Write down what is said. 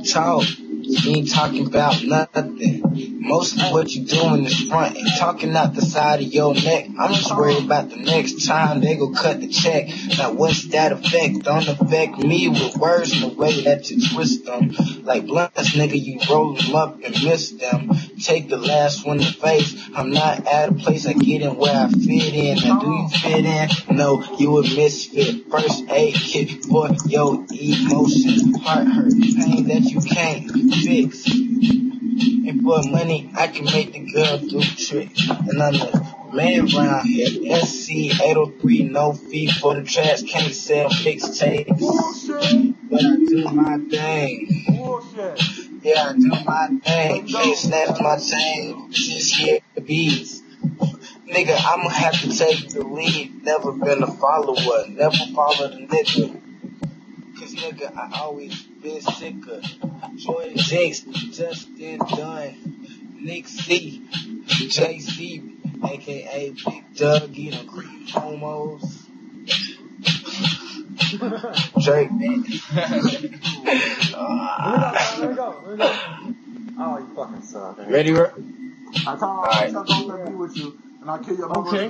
talk, you ain't talking about nothing. Most of what you doing is front and talking out the side of your neck. I'm just worried about the next time they go cut the check. Now what's that effect? Don't affect me with words in the way that you twist them. Like blunts, nigga, you roll them up and miss them. Take the last one in the face. I'm not at a place I get in where I fit in. Now do you fit in? No, you a misfit. First aid kit for your emotion. Heart hurt, pain that you can't fix. And for money, I can make the girl do tricks. And I'm the man around here. SC 803, no fee for the trash. Can't sell mixtapes. But I do my thing. Yeah, I do my thing. Can't snatch my chain. Just hear the beats. Nigga, I'ma have to take the lead. Never been a follower. Never followed a nigga. Cause nigga, I always been sicker. Jordan Jakes, Justin Dunn, Nick C, JC, aka Big Dougie, the Creep Homos, Drake, man. Let me go. Oh, you fucking suck. Ready, bro? I told him I'm gonna be with you, and I'll kill your mother. Okay.